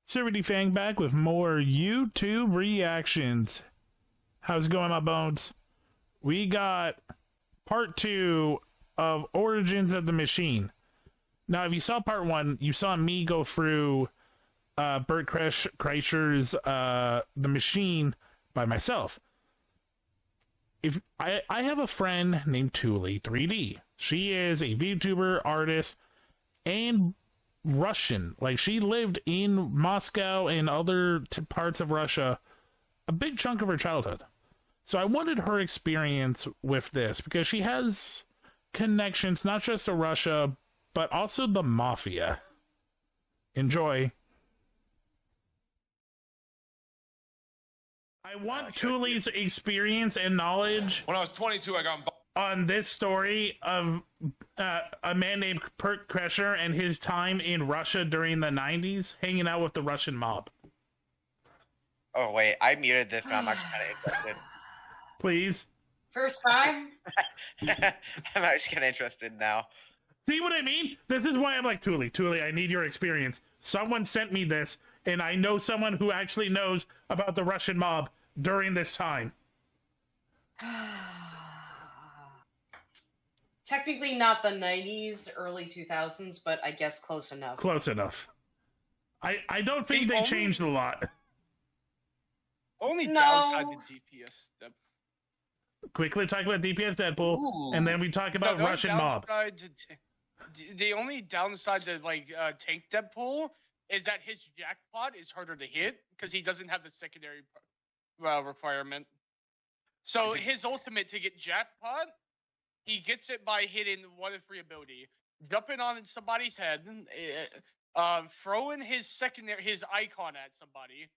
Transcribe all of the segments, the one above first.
SilverDFanng back with more YouTube reactions. How's it going, my bones? We got part 2 of Origins of the Machine. Now, if you saw part 1, you saw me go through Bert Krescher's The Machine by myself. If I have a friend named Tulie 3D. She is a VTuber, artist, and Russian. Like, she lived in Moscow and other parts of Russia a big chunk of her childhood. So I wanted her experience with this because she has connections not just to Russia, but also the mafia. Enjoy. I want Tulie's experience and knowledge. When I was 22, I got on this story of a man named Bert Krescher and his time in Russia during the 90s, hanging out with the Russian mob. Oh, wait, I muted this, but I'm actually kind of interested. Please. First time? I'm actually kind of interested now. See what I mean? This is why I'm like, Tulie, I need your experience. Someone sent me this, and I know someone who actually knows about the Russian mob during this time. Technically not the 90s, early 2000s, but I guess close enough. Close enough. I don't think they changed a lot. Only downside to DPS. Quickly talk about DPS Deadpool, and then we talk about Russian mob. The only downside to tank Deadpool is that his jackpot is harder to hit because he doesn't have the secondary requirement. So his ultimate to get jackpot, he gets it by hitting 1 of 3 ability, jumping on somebody's head, throwing his icon at somebody,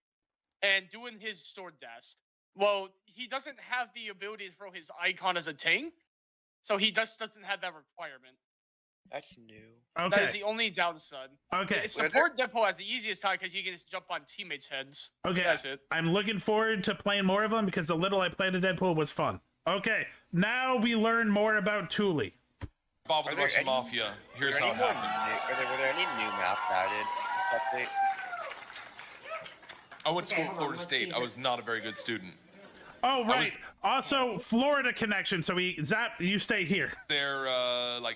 and doing his sword dash. Well, he doesn't have the ability to throw his icon as a tank, so he just doesn't have that requirement. That's new. Okay. That is the only downside. Okay. Support Deadpool has the easiest time because you can just jump on teammates' heads. Okay. That's it. I'm looking forward to playing more of them because the little I played of Deadpool was fun. Okay. Now we learn more about Tulie. Bob with the Russian Mafia. Here's how it happened. Were there any new maps added? I went to school at Florida State. I was not a very good student. Oh, right. Also, Florida connection. So you stay here. There,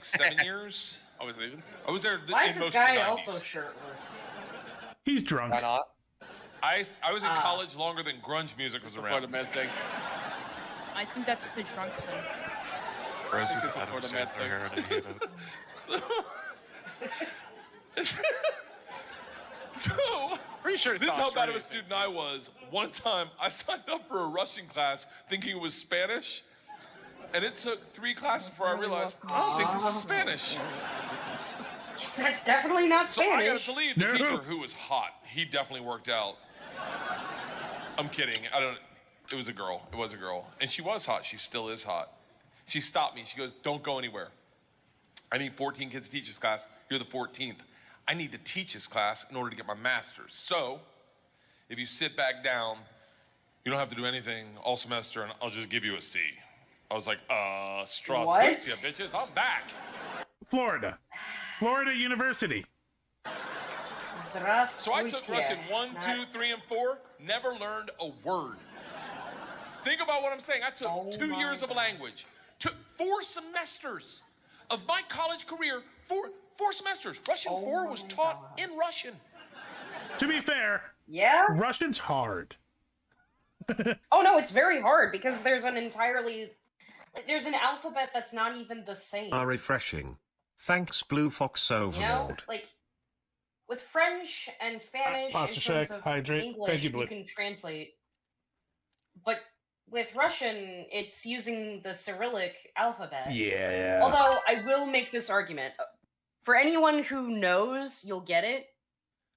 7 years. I was leaving. I was there. Why is this guy of the 90s. also shirtless? He's drunk. Why not? I was in college longer than grunge music was around. Florida man thing. I think that's the drunk thing. Rose is Adam Sandler hair, and I hate it. So, Pretty sure this is how bad of a student I was. One time, I signed up for a Russian class thinking it was Spanish, and it took 3 classes before I realized, I don't think this is Spanish. That's definitely not So I got Spanish. to believe the teacher, who was hot. He definitely worked out. I'm kidding. It was a girl. It was a girl. And she was hot. She still is hot. She stopped me. She goes, don't go anywhere. I need 14 kids to teach this class. You're the 14th. I need to teach this class in order to get my master's. So, if you sit back down, you don't have to do anything all semester, and I'll just give you a C. I was like, Strasbourgia, bitches, I'm back. Florida University. So I took Russian 1, 2, 3, and 4, never learned a word. Think about what I'm saying. I took 2 years of a language, took 4 semesters of my college career, 4 semesters. Russian 4 was taught in Russian. To be fair, Yeah? Russian's hard. Oh no, it's very hard because there's an alphabet that's not even the same. Refreshing. Thanks, Blue Fox Overlord. You know, like with French and Spanish, in terms of English, you can translate. But with Russian, it's using the Cyrillic alphabet. Yeah. Although I will make this argument. For anyone who knows, you'll get it.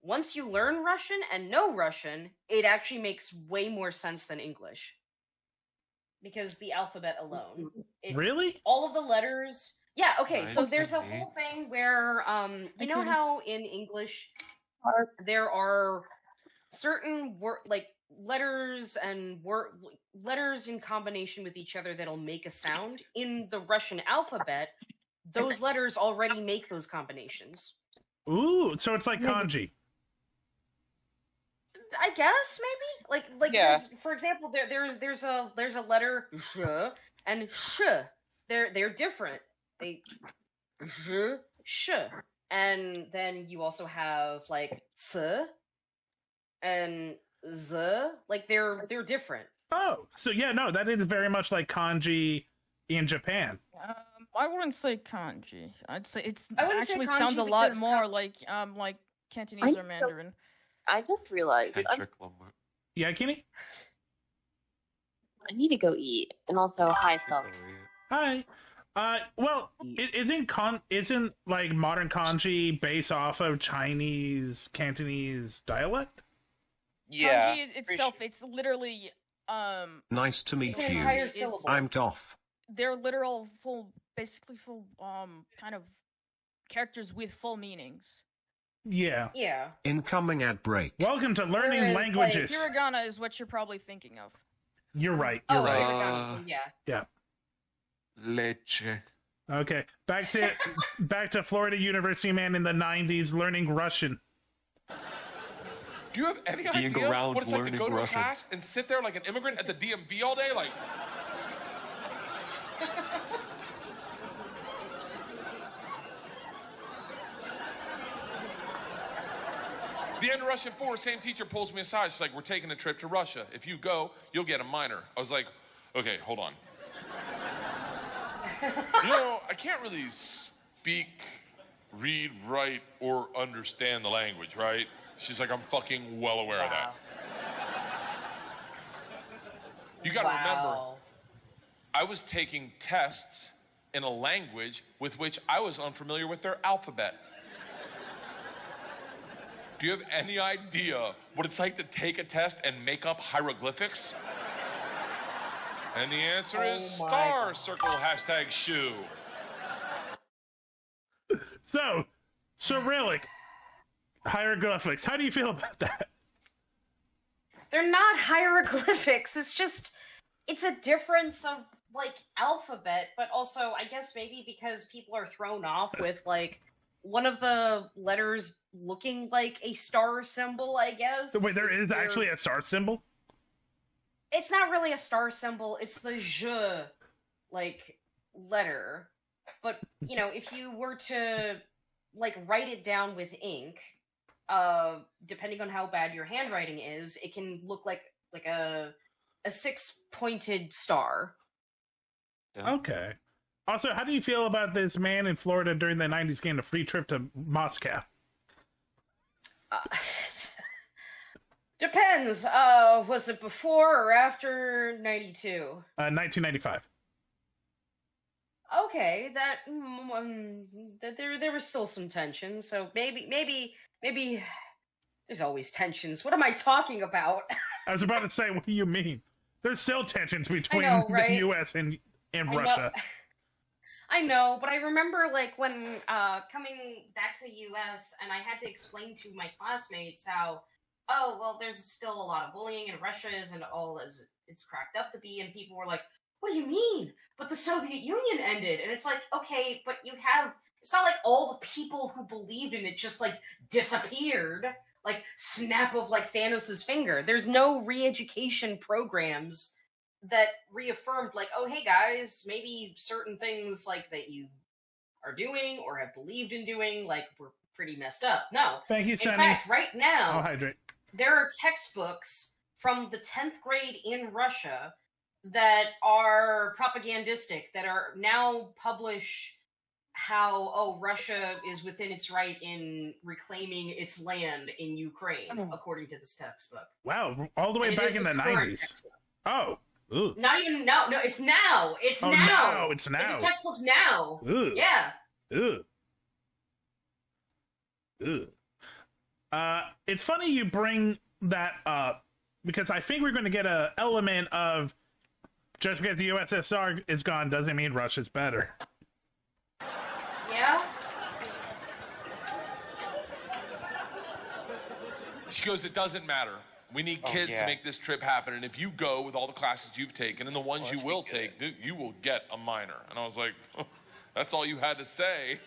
Once you learn Russian and know Russian, it actually makes way more sense than English. Because the alphabet alone. Really? All of the letters... Yeah, okay, so there's a whole thing where, you know how in English there are certain letters and letters in combination with each other that'll make a sound? In the Russian alphabet, those letters already make those combinations. Ooh, so it's like kanji. I guess maybe like Yeah. for example, there's a letter sh and sh. They're different. They sh, and then you also have like ts and z. Like they're different. Oh, so yeah, no, that is very much like kanji in Japan. I wouldn't say kanji. I'd say I wouldn't say actually kanji sounds a lot because more like Cantonese or Mandarin. I just realized Yeah, Kenny? I need to go eat, and also hi, Self. Hi. Well, isn't like modern kanji based off of Chinese Cantonese dialect? Yeah. Kanji itself, it's literally Nice to meet It's an you. entire syllable. I'm Doff. they're literal basically full kind of characters with full meanings. Yeah. Yeah. Incoming ad break. Welcome to learning Whereas, languages. Hiragana is what you're probably thinking of. You're right. You're right. Hiragana, yeah. Yeah. Leche. Okay. Back to Florida University man in the 90s learning Russian. Do you have any Being idea around what it's like to learning go to a Russian. class and sit there like an immigrant at the DMV all day? Like, the end of Russian 4, same teacher pulls me aside. She's like, we're taking a trip to Russia. If you go, you'll get a minor. I was like, okay, hold on. You know, I can't really speak, read, write, or understand the language, right? She's like, I'm fucking well aware of that. You gotta remember, I was taking tests in a language with which I was unfamiliar with their alphabet. Do you have any idea what it's like to take a test and make up hieroglyphics? And the answer is star circle hashtag shoe. So, Cyrillic hieroglyphics. How do you feel about that? They're not hieroglyphics. It's a difference of like alphabet, but also I guess maybe because people are thrown off with like one of the letters looking like a star symbol, I guess. Wait, there is actually a star symbol? It's not really a star symbol, it's the je like letter. But, you know, if you were to like write it down with ink, depending on how bad your handwriting is, it can look like a 6-pointed star. Yeah. Okay. Also, how do you feel about this man in Florida during the 90s getting a free trip to Moscow? Depends. Was it before or after 92? 1995. Okay, that there were still some tensions, so maybe there's always tensions. What am I talking about? I was about to say, what do you mean? There's still tensions between right? the U.S. and Russia. I know, but I remember like when coming back to the U.S. and I had to explain to my classmates how, oh well, there's still a lot of bullying in Russia isn't all as it's cracked up to be, and people were like, what do you mean? But the Soviet Union ended, and it's like, okay, but it's not like all the people who believed in it just like disappeared, like snap of like Thanos' finger. There's no re-education programs that reaffirmed like, oh hey guys, maybe certain things like that you are doing or have believed in doing like were pretty messed up. No. Thank you, In Sunny. fact, right now, I'll hydrate. there are textbooks from the 10th grade in Russia that are propagandistic, that are now publish how, Russia is within its right in reclaiming its land in Ukraine, according to this textbook. Wow, all the way And it back is in the a current 90s. textbook. Oh. Ooh. Not even now. No, it's now. It's Oh, now. now. It's now. It's a textbook now. Ooh. Yeah. Ugh. Ugh. It's funny you bring that up because I think we're going to get an element of just because the USSR is gone doesn't mean Russia's better. Yeah. She goes, it doesn't matter. We need kids to make this trip happen. And if you go with all the classes you've taken and the ones you will take, dude, you will get a minor. And I was like, that's all you had to say.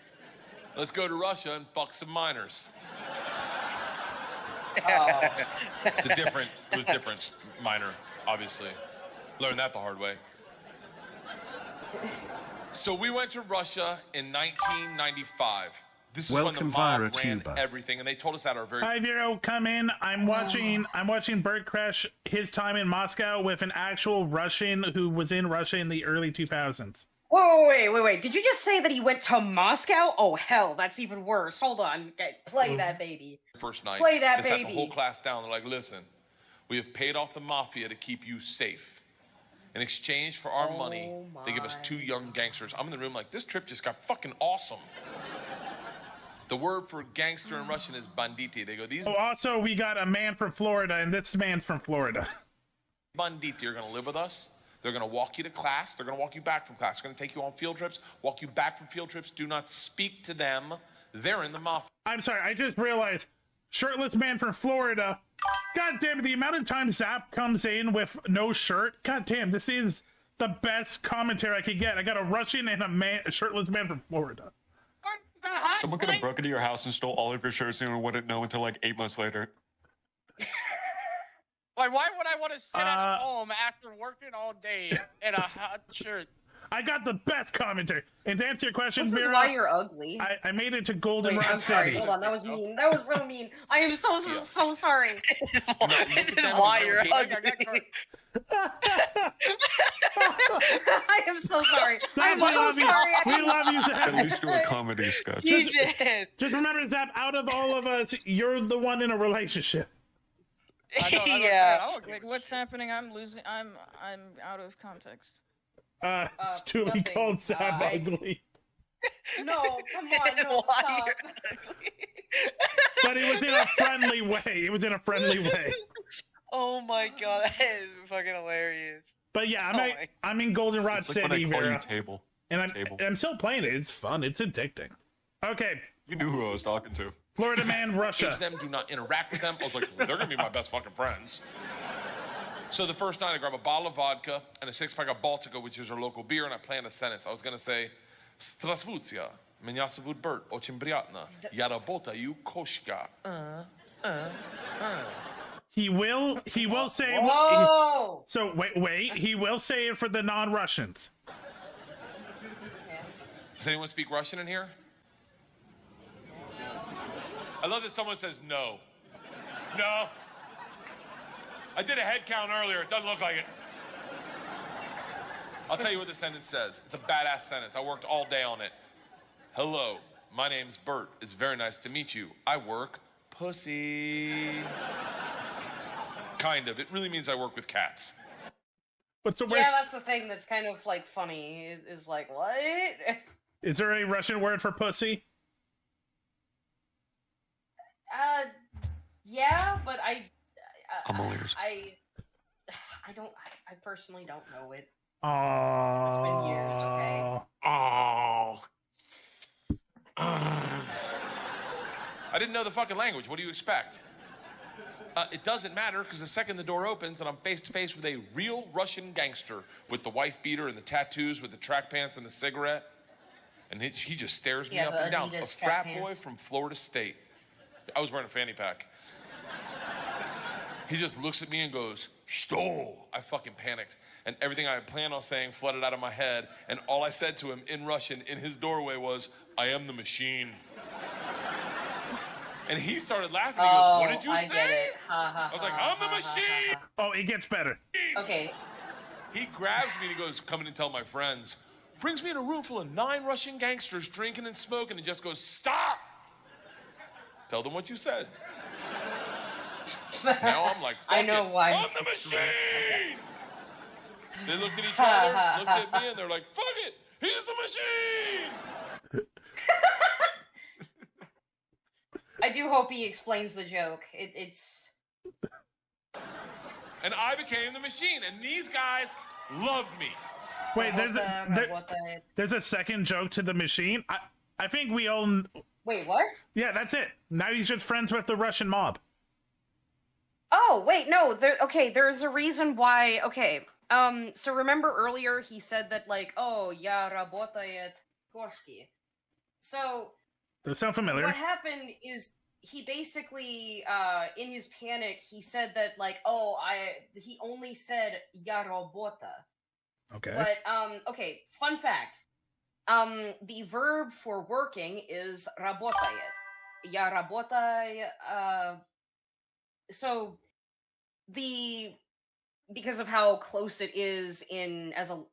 Let's go to Russia and fuck some minors. It was different, minor, obviously. Learned that the hard way. So we went to Russia in 1995. This is when the mob ran everything, and they told us at our very 5-year-old come in. I'm watching Bert Krescher, his time in Moscow with an actual Russian who was in Russia in the early 2000s. Whoa, wait. Did you just say that he went to Moscow? Oh, hell, that's even worse. Hold on. Okay, play that baby. first night. Play that they baby. sat the whole class down. They're like, listen, we have paid off the mafia to keep you safe. In exchange for our money, they give us 2 young gangsters. I'm in the room like, this trip just got fucking awesome. The word for gangster in Russian is banditi. They go, these also, we got a man from Florida, and this man's from Florida. banditi are going to live with us. They're going to walk you to class. They're going to walk you back from class. They're going to take you on field trips, walk you back from field trips. Do not speak to them. They're in the mafia. I'm sorry, I just realized, shirtless man from Florida. God damn it, the amount of times Zap comes in with no shirt. God damn, this is the best commentary I could get. I got a Russian and a shirtless man from Florida. Someone could have broken into your house and stole all of your shirts and you wouldn't know until like 8 months later. Like, why would I want to sit at home after working all day in a hot shirt? I got the best commentary. And to answer your question, This is Vera, why you're ugly. I made it to Goldenrod I'm sorry. City. Hold on, that was mean. That was so mean. I am so sorry. Why you're ugly? I am so sorry. I am We so love you. sorry. We love you, Zap. At least do a comedy sketch. You did. Just remember, Zap, out of all of us, you're the one in a relationship. Yeah. Wait, what's happening? I'm losing. I'm out of context. It's Tulie nothing. called Zap ugly. No, come on, no, Why stop. you're ugly? But it was in a friendly way. It was in a friendly way. Oh my god, that is fucking hilarious. But yeah, I'm in Goldenrod It's like when City, I call you Vera. table. And Table. I'm still playing it. It's fun. It's addicting. Okay, You knew who I was talking to. Florida man, Russia. Them, do not interact with them. I was like, they're going to be my best fucking friends. So the first night, I grab a bottle of vodka and a 6-pack of Baltica, which is our local beer, and I planned a sentence. I was going to say, Strasvutia, меня зовут Bert, очень приятно. Я работаю кошка. He will say. Whoa! So wait. He will say it for the non-Russians. Does anyone speak Russian in here? I love that someone says no. No. I did a head count earlier. It doesn't look like it. I'll tell you what the sentence says. It's a badass sentence. I worked all day on it. Hello, my name's Bert. It's very nice to meet you. I work pussy. Kind of. It really means I work with cats. What's the word? Yeah, that's the thing that's kind of like funny. Is like what? Is there a Russian word for pussy? Yeah, but I personally don't know it. Oh. It's been years, okay? I didn't know the fucking language. What do you expect? It doesn't matter because the second the door opens and I'm face to face with a real Russian gangster with the wife beater and the tattoos with the track pants and the cigarette. And he just stares me up and down. A frat boy from Florida State. I was wearing a fanny pack. He just looks at me and goes, "Stole." I fucking panicked. And everything I had planned on saying flooded out of my head. And all I said to him in Russian in his doorway was, "I am the machine." And he started laughing. He goes, "What did you say?" Get it. I was like, "I'm the machine." Oh, it gets better. Okay. He grabs me and he goes, "Come in and tell my friends." Brings me in a room full of 9 Russian gangsters drinking and smoking and just goes, "Stop! Tell them what you said." Now I'm like, I know why. I'm the machine. They looked at each other, looked at me, and they're like, "Fuck it, he's the machine." I do hope he explains the joke. It's. And I became the machine, and these guys loved me. Wait, there's a second joke to the machine. I think we all. Wait, what? Yeah, that's it. Now he's just friends with the Russian mob. Oh, wait, no. There's a reason why. Okay. So remember earlier he said that, like, oh, я работает кошки. So. Does that sound familiar? What happened is he basically, in his panic, he said that, like, he only said "ya robota." Okay. But, okay, fun fact. The verb for working is работает. Я работаю, so because of how close it is as a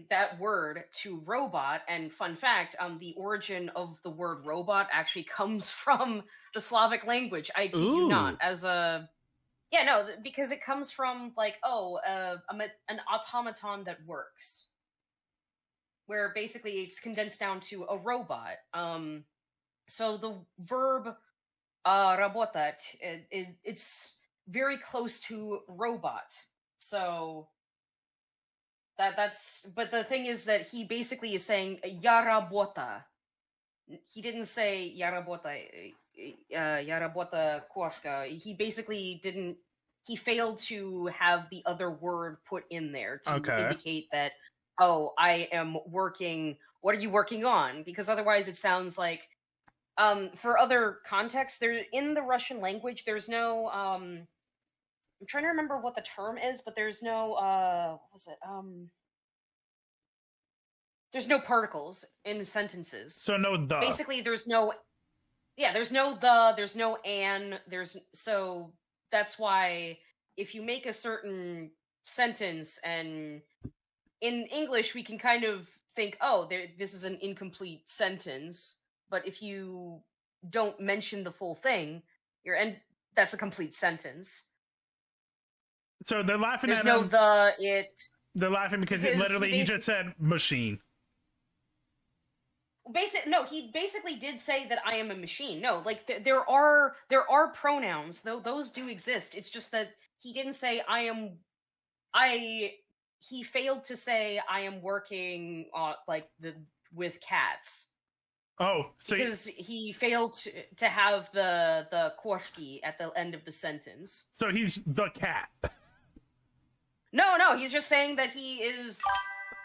that word to robot, and fun fact, the origin of the word robot actually comes from the Slavic language. I kid you not. Because it comes from like an automaton that works, where basically it's condensed down to a robot. So the verb работать, it's very close to robot. So but the thing is that he basically is saying "я работа." He didn't say "я работа кошка." He basically didn't. He failed to have the other word put in there to indicate that, I am working. What are you working on? Because otherwise, it sounds like, for other context, there in the Russian language, there's no. I'm trying to remember what the term is, but there's no. What was it? There's no particles in sentences. So no the. Basically, there's no. Yeah, there's no the. There's no an. So that's why if you make a certain sentence, and in English we can kind of think, this is an incomplete sentence. But if you don't mention the full thing, that's a complete sentence. So they're laughing There's at no him. They're laughing because he just said machine. He basically did say that I am a machine. No, like there are pronouns, though those do exist. It's just that he didn't say he failed to say I am working with cats. Oh, so because he failed to have the koshki at the end of the sentence. So he's the cat. No, he's just saying that he is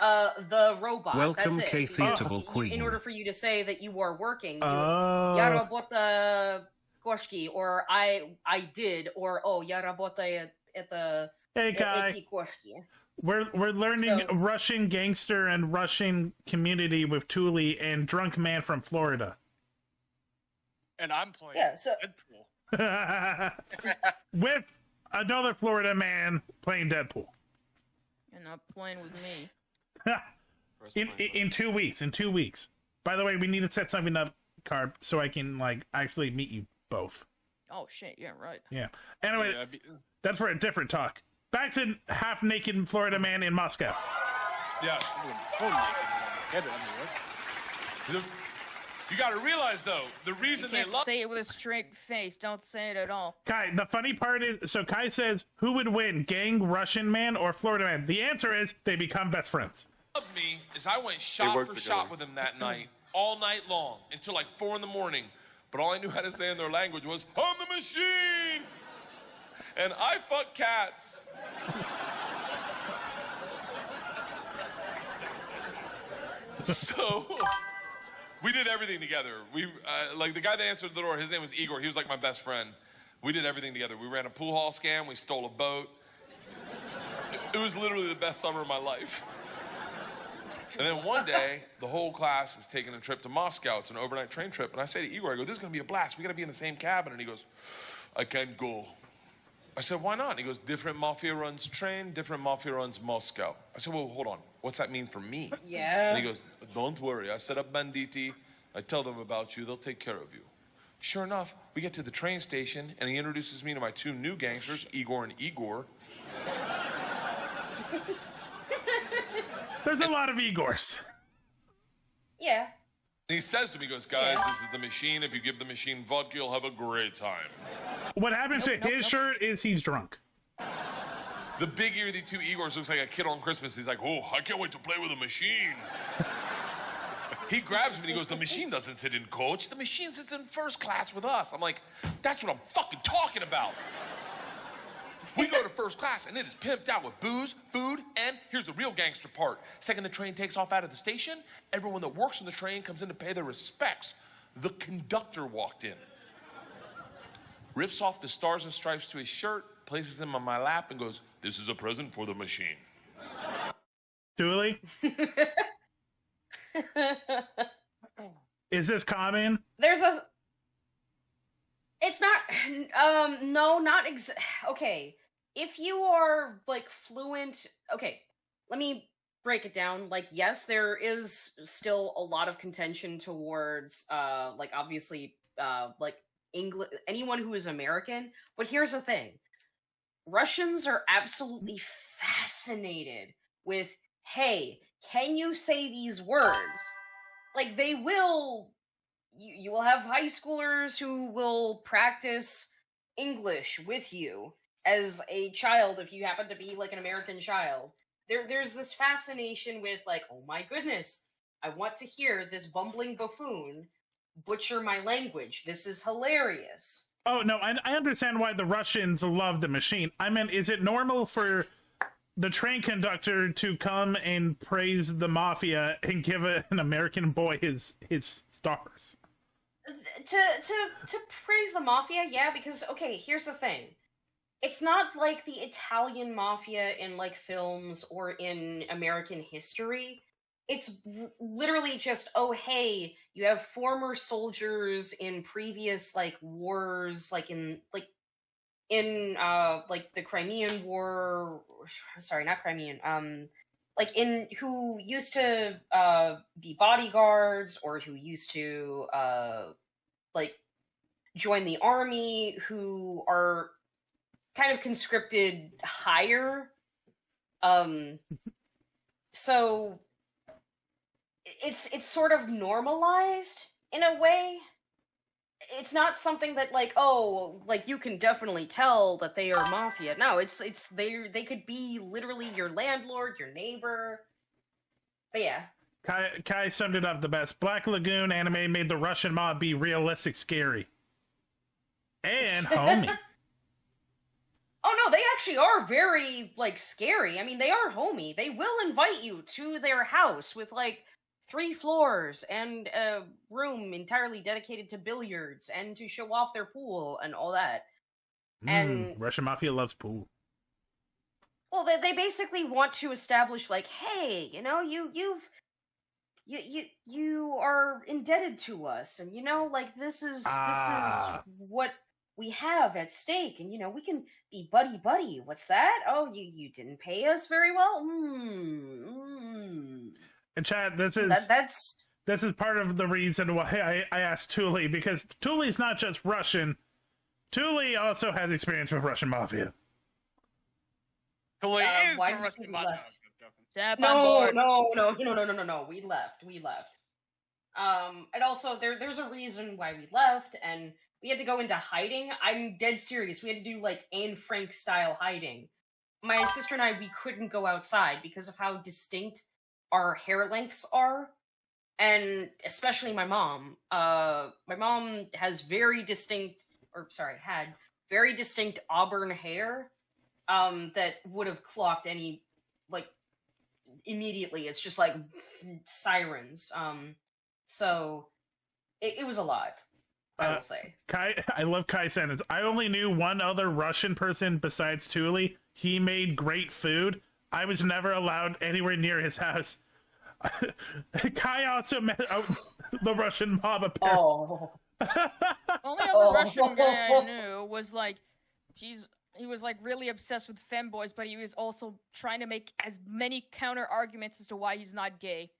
the robot. Welcome, that's it. K-Featable Queen. In order for you to say that you are working, я работаю koshki, or I did, or я работаю это эти koshki. We're learning Russian gangster and Russian community with Tulie and Drunk Man from Florida. And I'm playing Deadpool. With another Florida man playing Deadpool. You're not playing with me. in 2 weeks. In 2 weeks. By the way, we need to set something up, Carb, so I can actually meet you both. Oh shit! Yeah, right. Yeah. Anyway, that's for a different talk. Back to half-naked Florida man in Moscow. Yeah. You got to realize, though, the reason you can't say it with a straight face. Don't say it at all. Kai, the funny part is, so Kai says, who would win, gang Russian man or Florida man? The answer is they become best friends. What loved me is I went shot for shot with him that night, all night long, until like 4 a.m. But all I knew how to say in their language was, I'm the machine! And I fuck cats. So we did everything together. We like the guy that answered the door, his name was Igor. He was like my best friend. We did everything together. We ran a pool hall scam. We stole a boat. It was literally the best summer of my life. And then one day, the whole class is taking a trip to Moscow. It's an overnight train trip. And I say to Igor, I go, this is going to be a blast. We got to be in the same cabin. And he goes, I can't go. I said, why not? And he goes, different mafia runs train, different mafia runs Moscow. I said, well, hold on. What's that mean for me? Yeah. And he goes, don't worry. I set up banditi. I tell them about you. They'll take care of you. Sure enough, we get to the train station, and he introduces me to my 2 new gangsters, Igor and Igor. There's a lot of Igors. Yeah. And he says to me, he goes, guys, this is the machine. If you give the machine vodka, you'll have a great time. What happened to his shirt is he's drunk. The big ear of the 2 Igors looks like a kid on Christmas. He's like, oh, I can't wait to play with a machine. He grabs me and he goes, the machine doesn't sit in coach. The machine sits in first class with us. I'm like, that's what I'm fucking talking about. We go to first class and it is pimped out with booze, food, and here's the real gangster part. Second the train takes off out of the station, everyone that works on the train comes in to pay their respects. The conductor walked in. rips off the stars and stripes to his shirt, places them on my lap, and goes, "This is a present for the machine." Tulie, is this common? It's not, no, not okay. If you are, like, fluent, okay, let me break it down. Like, yes, there is still a lot of contention towards, like, obviously, like, English, anyone who is American, but here's the thing. Russians are absolutely fascinated with, hey, can you say these words? Like, they will, you will have high schoolers who will practice English with you as a child if you happen to be, like, an American child. There's this fascination with, like, oh my goodness, I want to hear this bumbling buffoon butcher my language. This is hilarious. Oh, no, I understand why the Russians love the machine. I mean, is it normal for the train conductor to come and praise the mafia and give an American boy his stars? To praise the mafia, yeah, because, okay, here's the thing. It's not like the Italian mafia in, like, films or in American history. It's literally just, oh, hey, you have former soldiers in previous, like, wars, like in the Crimean War, sorry, not Crimean, like, who used to, be bodyguards, or who used to, like, join the army, who are kind of conscripted higher, so it's sort of normalized in a way. It's not something that, like, oh, like, you can definitely tell that they are mafia. No, it's they could be literally your landlord, your neighbor. But yeah. Kai summed it up the best. Black Lagoon anime made the Russian mob be realistic scary. And homey. Oh no, they actually are very, like, scary. I mean, they are homey. They will invite you to their house with, like, 3 floors and a room entirely dedicated to billiards and to show off their pool and all that. And Russian mafia loves pool. Well, they basically want to establish, like, hey, you know, you are indebted to us, and, you know, like, this is what we have at stake, and, you know, we can be buddy. What's that? Oh, you didn't pay us very well? And Chad, this is part of the reason why I asked Tulie, because Tulie's not just Russian. Tulie also has experience with Russian mafia. Tulie is why the Russian mafia. No. We left. And also, there's a reason why we left, and we had to go into hiding. I'm dead serious. We had to do, like, Anne Frank style hiding. My sister and I, we couldn't go outside because of how distinct our hair lengths are. And especially my mom. My mom has had very distinct auburn hair that would have clocked any, like, immediately. It's just like sirens. So it was a lot, I will say. Kai, I love Kai's sentence. I only knew one other Russian person besides Tulie. He made great food. I was never allowed anywhere near his house. Kai also met the Russian mob, apparently. Oh. Only other Russian guy I knew was, like, he was, like, really obsessed with femboys, but he was also trying to make as many counter arguments as to why he's not gay.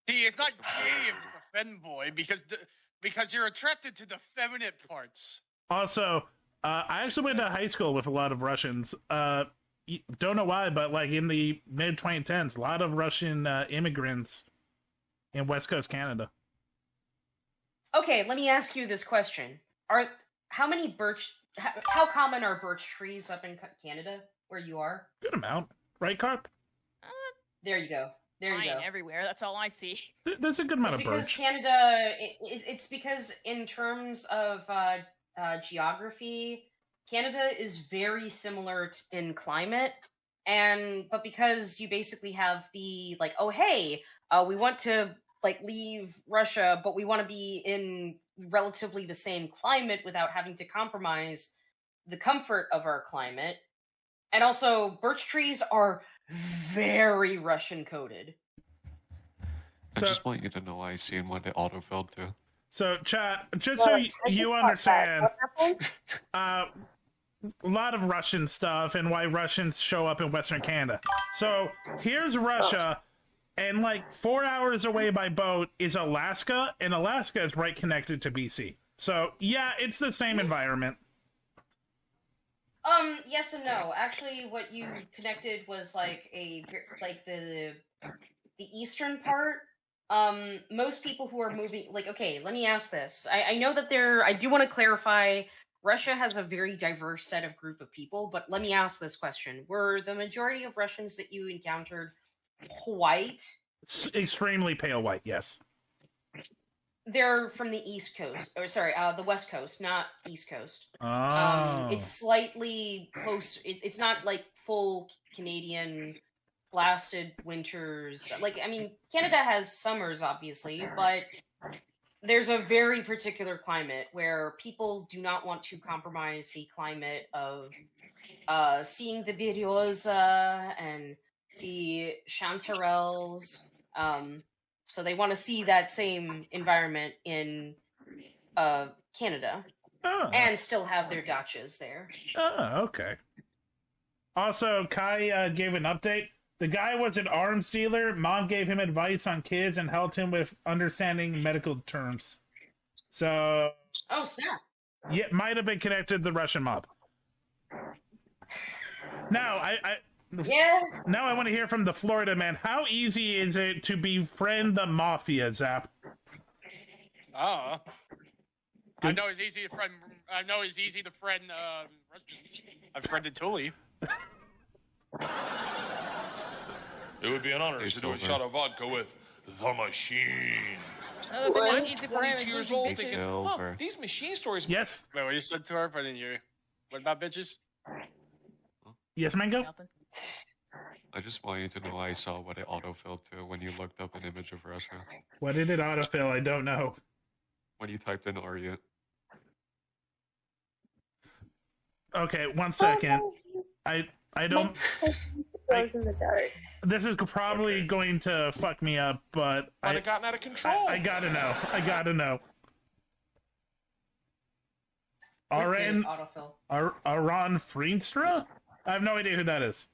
See, it's not gay if it's a femboy, because you're attracted to the feminine parts. Also, I actually went to high school with a lot of Russians. Don't know why, but, like, in the mid-2010s, a lot of Russian immigrants in West Coast Canada. Okay, let me ask you this question. How common are birch trees up in Canada, where you are? Good amount. Right, Carp? There you go. Everywhere. That's all I see. There's a good amount of birch. Because Canada, it's because in terms of geography, Canada is very similar in climate, but because you basically have the, like, oh, hey, we want to, like, leave Russia, but we want to be in relatively the same climate without having to compromise the comfort of our climate. And also, birch trees are very Russian coded. I just want you to know I seen what it autofilled to. So, chat, just so you understand, a lot of Russian stuff and why Russians show up in Western Canada. So, here's Russia, and like 4 hours away by boat is Alaska, and Alaska is right connected to BC. So, yeah, it's the same environment. Yes and no. Actually, what you connected was like the eastern part. Most people who are moving, like, okay, let me ask this. I know that I do want to clarify, Russia has a very diverse set of group of people, but let me ask this question. Were the majority of Russians that you encountered white? Extremely pale white, yes. They're from the East Coast, or sorry, the West Coast, not East Coast. Oh. It's slightly close. It's not like full Canadian blasted winters. Like, I mean, Canada has summers, obviously, but there's a very particular climate where people do not want to compromise the climate of seeing the Berioza and the chanterelles. So they want to see that same environment in Canada and still have their dachas there. Oh, okay. Also, Kai gave an update. The guy was an arms dealer. Mom gave him advice on kids and helped him with understanding medical terms. So... Oh, snap. Yeah, might have been connected to the Russian mob. Now, Now I want to hear from the Florida man. How easy is it to befriend the mafia, Zap? I know it's easy to friend. I know it's easy to friend Russians. I've friended Tulie. It would be an honor to do a shot of vodka with the machine. Oh, but it's easy for him. 22 years old thinking, these machine stories. Yes. Wait, what you said to her? I didn't hear you. What about bitches? Yes, Mango? Nothing. I just want you to know I saw what it autofilled to when you looked up an image of Russia. What did it autofill? I don't know. When you typed in Orient. Okay, 1 second. I don't... in the dark. This is probably going to fuck me up, but Might have gotten out of control. I gotta know. I gotta know. Aran Freenstra? I have no idea who that is.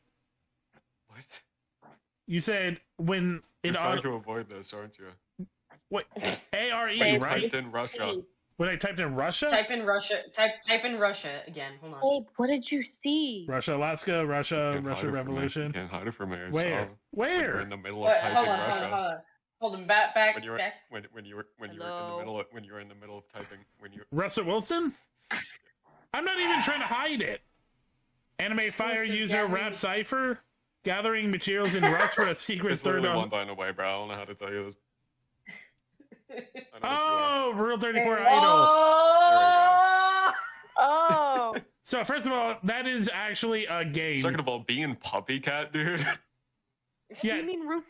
What? You said when You're it trying to avoid this, aren't you? Wait, ARE, When you right? typed in Russia. When I typed in Russia? Type in Russia. Type in Russia again. Hold on. Hey, what did you see? Russia, Alaska, Russia Revolution. You can't hide it from me. I Where? saw Where? When you're in the middle of typing Russia. Hold on. Back. When you were in the middle of typing Russell Wilson? I'm not even trying to hide it. Anime Fire user Rap Cipher gathering materials in Rust for a secret it's third. literally one line away, bro. I don't know how to tell you this. Oh, Rule 34 Idol. Oh. So first of all, that is actually a game. Second of all, being puppy cat, dude. Yeah. You mean Rule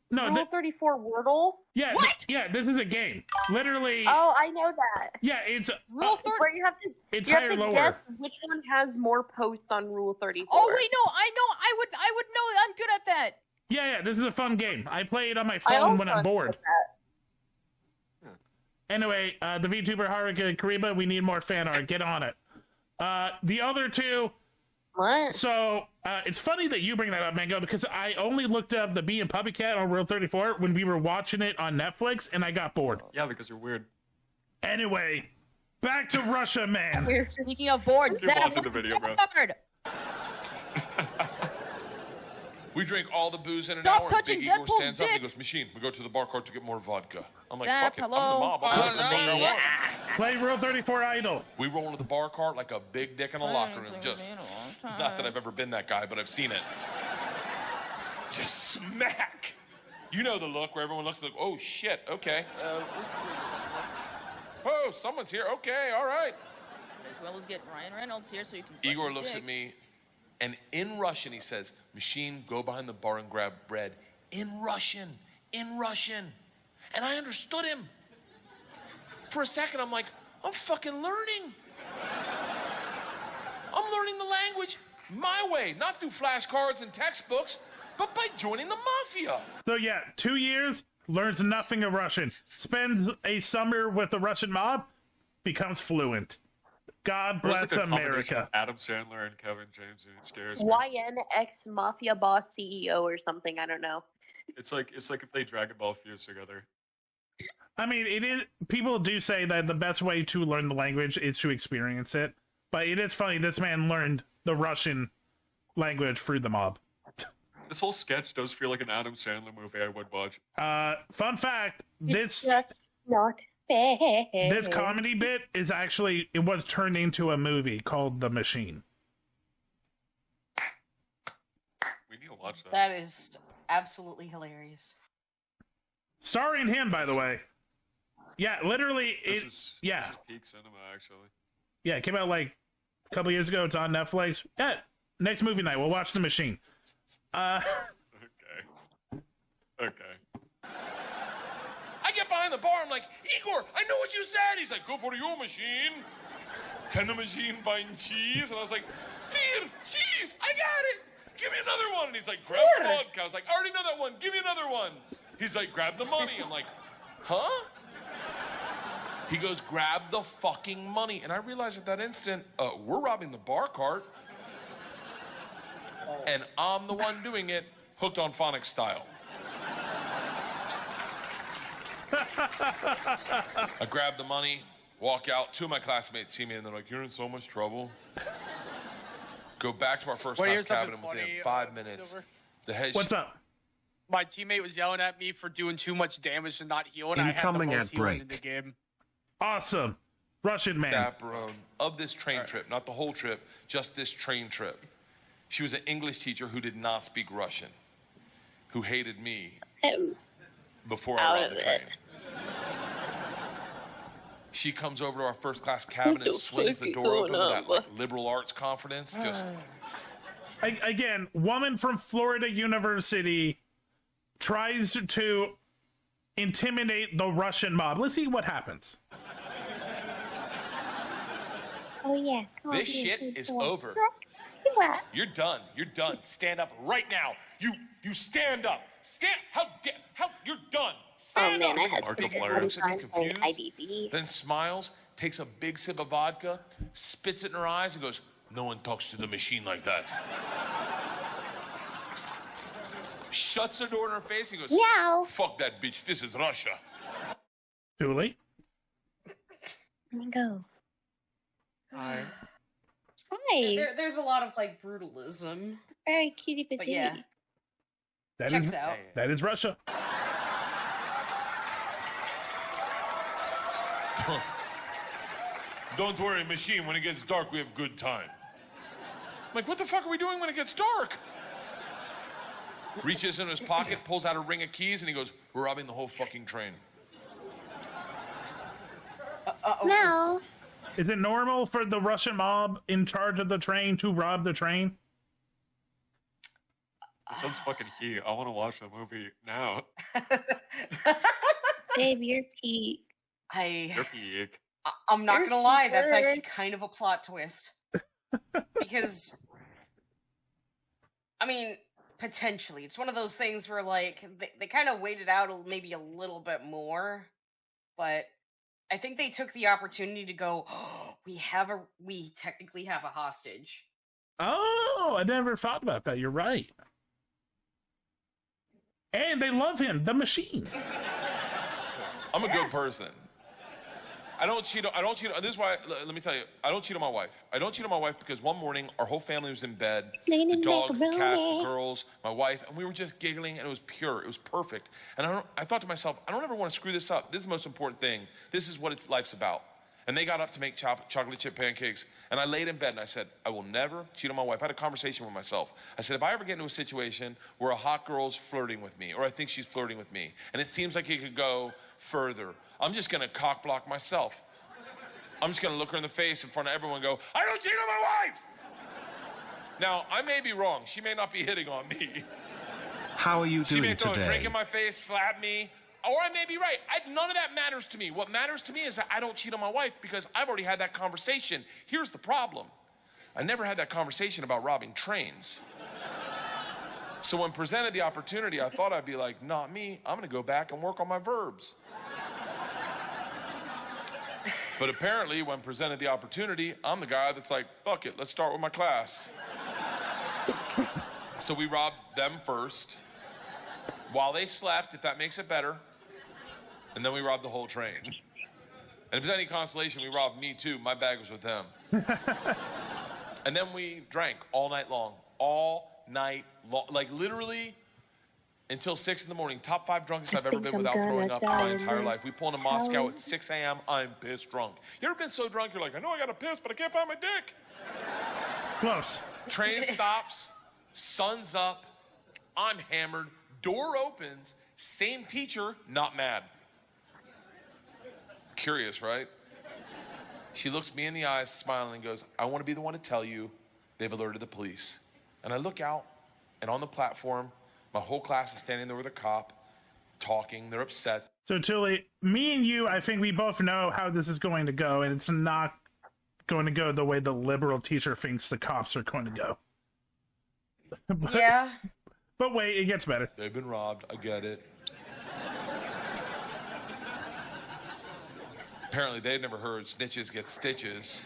34 Wordle? Yeah. Yeah, this is a game. Literally. Oh, I know that. Yeah, it's Rule 30. Where you have to. It's you higher have to lower. guess which one has more posts on Rule 34. Oh wait, no, I know. I would know. I'm good at that. Yeah, this is a fun game. I play it on my phone when I'm bored. Anyway, the VTuber Haruka Kariba, we need more fan art. Get on it. The other two. What? So, it's funny that you bring that up, Mango, because I only looked up the Bee and Puppy Cat on Rule 34 when we were watching it on Netflix, and I got bored. Yeah, because you're weird. Anyway, back to Russia, man. Speaking of bored, Keep watching the video, bro. We drink all the booze in an Stop hour. touching Big Igor Deadpool's stands up and dick. he goes, "Machine, we go to the bar cart to get more vodka." I'm like, Zap, "Fuck it, I'm hello. the mob. I'll go to the bar cart." Play Rule 34 Idol. We roll into the bar cart like a big dick in a locker room. Just not that I've ever been that guy, but I've seen it. Just smack. You know the look where everyone looks like, "Oh shit, okay." Oh, someone's here. Okay, all right. As well as get Ryan Reynolds here so you can. Igor looks at me, and in Russian he says, "Machine, go behind the bar and grab bread." In Russian. And I understood him. For a second, I'm like, I'm fucking learning. I'm learning the language my way, not through flashcards and textbooks, but by joining the mafia. So yeah, 2 years, learns nothing of Russian. Spends a summer with the Russian mob, becomes fluent. God Or it's bless like a combination America. of Adam Sandler and Kevin James, and it scares me. YN ex mafia boss CEO or something. I don't know. It's like if they Dragon Ball fused together. I mean, it is. People do say that the best way to learn the language is to experience it. But it is funny. This man learned the Russian language through the mob. This whole sketch does feel like an Adam Sandler movie I would watch. Fun fact: this Just not fair. this comedy bit is actually it was turned into a movie called The Machine. We need to watch that. That is absolutely hilarious. Starring him, by the way. Yeah, literally. This is peak cinema, actually. Yeah, it came out like a couple years ago. It's on Netflix. Yeah, next movie night, we'll watch The Machine. Okay. I get behind the bar, I'm like, Igor, I know what you said. He's like, go for your machine. Can the machine find cheese? And I was like, Sir, cheese, I got it. Give me another one. And he's like, grab the vodka. I was like, I already know that one. Give me another one. He's like, grab the money. I'm like, huh? He goes, grab the fucking money. And I realized at that instant, we're robbing the bar cart. And I'm the one doing it, hooked on phonics style. I grab the money, walk out. Two of my classmates see me and they're like, you're in so much trouble. Go back to our first class cabin and within 5 minutes. The head What's up? My teammate was yelling at me for doing too much damage and not healing. I had the Incoming most at healing in break. the game. Awesome. Russian man. chaperone of this train trip, not the whole trip, just this train trip. She was an English teacher who did not speak Russian, who hated me before I rode the train. She comes over to our first class cabin and swings the door open with that like, liberal arts confidence. Just Again, woman from Florida University tries to intimidate the Russian mob. Let's see what happens. Oh yeah. this shit is over. You're done. You're done. Stand up right now. You stand up. How you're done. Stand Oh man, up. I had Mark some Blair. fun Looks like time you're playing confused. IBB. Then smiles, takes a big sip of vodka, spits it in her eyes, and goes, no one talks to the machine like that. Shuts the door in her face and goes, Meow. fuck that bitch, this is Russia. Tulie? Let me go. Hi. Hi. There's a lot of like brutalism. Very cutie But patootie. yeah, That checks is out. that is Russia. Don't worry, machine, when it gets dark, we have good time. I'm like, what the fuck are we doing when it gets dark? Reaches in his pocket, pulls out a ring of keys, and he goes, we're robbing the whole fucking train. No. Is it normal for the Russian mob in charge of the train to rob the train? This sounds fucking heat. I want to watch the movie now. Babe, you're peak. You're peak. I'm not You're gonna lie, that's super. actually kind of a plot twist. Because, I mean, potentially. It's one of those things where, like, they kind of waited out maybe a little bit more, but I think they took the opportunity to go, oh, we technically have a hostage. Oh, I never thought about that. You're right. And they love him, the machine. I'm a good person. I don't cheat. This is why. Let me tell you. I don't cheat on my wife. I don't cheat on my wife because one morning our whole family was in bed. The dogs, the cats, the girls, my wife, and we were just giggling, and it was pure. It was perfect. And I thought to myself, I don't ever want to screw this up. This is the most important thing. This is what life's about. And they got up to make chocolate chip pancakes, and I laid in bed and I said, I will never cheat on my wife. I had a conversation with myself. I said, if I ever get into a situation where a hot girl's flirting with me, or I think she's flirting with me, and it seems like it could go further, I'm just gonna cock block myself. I'm just gonna look her in the face in front of everyone and go, I don't cheat on my wife! Now, I may be wrong. She may not be hitting on me. How are you She may doing throw a drink today? in my face, slap me. or I may be right. None of that matters to me. What matters to me is that I don't cheat on my wife because I've already had that conversation. Here's the problem. I never had that conversation about robbing trains. So when presented the opportunity, I thought I'd be like, not me. I'm going to go back and work on my verbs. But apparently, when presented the opportunity, I'm the guy that's like, fuck it, let's start with my class. So we robbed them first, while they slept, if that makes it better, and then we robbed the whole train. And if there's any consolation, we robbed me too. My bag was with them. And then we drank all night long. Like literally until 6 in the morning. Top 5 drunkest I've ever been without throwing up in my entire life. We pull into Moscow at 6 a.m. I'm pissed drunk. You ever been so drunk you're like, I know I gotta piss, but I can't find my dick? Close. Train stops, sun's up, I'm hammered, door opens, same teacher, not mad. Curious, right? She looks me in the eyes, smiling, and goes, I want to be the one to tell you they've alerted the police. And I look out, and on the platform, my whole class is standing there with a cop, talking. They're upset. So, Tulie, me and you, I think we both know how this is going to go, and it's not going to go the way the liberal teacher thinks the cops are going to go. Yeah. But wait, it gets better. They've been robbed. I get it. Apparently, they'd never heard snitches get stitches.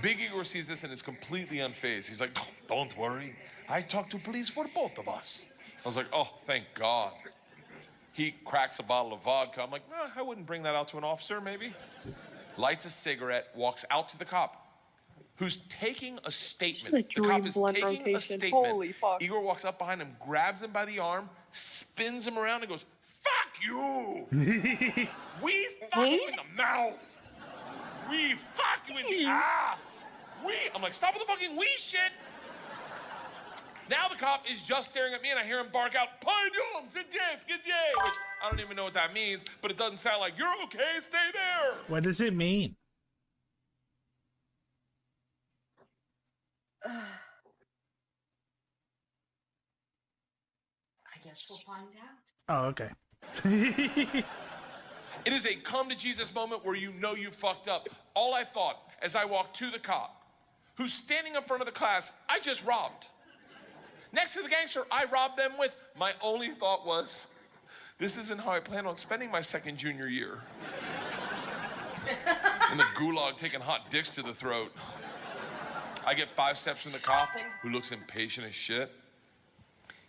Big Igor sees this and is completely unfazed. He's like, don't worry. I talked to police for both of us. I was like, oh, thank God. He cracks a bottle of vodka. I'm like, I wouldn't bring that out to an officer, maybe. Lights a cigarette, walks out to the cop, who's taking a statement. The cop is taking a statement. Holy fuck. Igor walks up behind him, grabs him by the arm, spins him around, and goes, fuck you! We fuck you in the mouth! We fuck you in the ass! I'm like, stop with the fucking we shit! Now the cop is just staring at me and I hear him bark out, Pardon, good day, which I don't even know what that means, but it doesn't sound like, you're okay, stay there! What does it mean? I guess we'll find out. Oh, okay. It is a come to Jesus moment where you know you fucked up. All I thought as I walked to the cop, who's standing in front of the class I just robbed. Next to the gangster I robbed them with, my only thought was, this isn't how I plan on spending my second junior year. In the gulag taking hot dicks to the throat. I get 5 steps from the cop, who looks impatient as shit.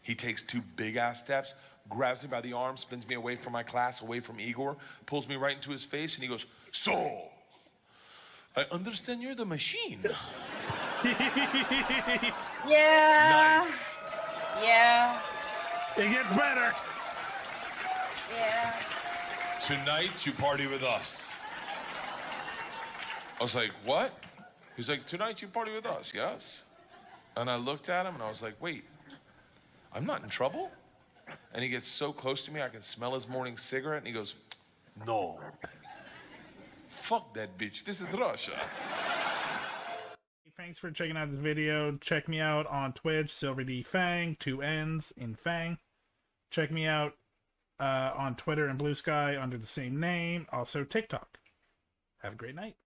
He takes 2 big-ass steps, grabs me by the arm, spins me away from my class, away from Igor, pulls me right into his face, and he goes, so, I understand you're the machine. Yeah. Nice. Yeah. It gets better. Yeah. Tonight, you party with us. I was like, what? He's like, tonight you party with us, yes? And I looked at him and I was like, wait, I'm not in trouble? And he gets so close to me, I can smell his morning cigarette, and he goes, no. Fuck that bitch, this is Russia. Thanks for checking out this video. Check me out on Twitch, SilverDFanng, 2 N's in Fang. Check me out on Twitter and Blue Sky under the same name. Also TikTok. Have a great night.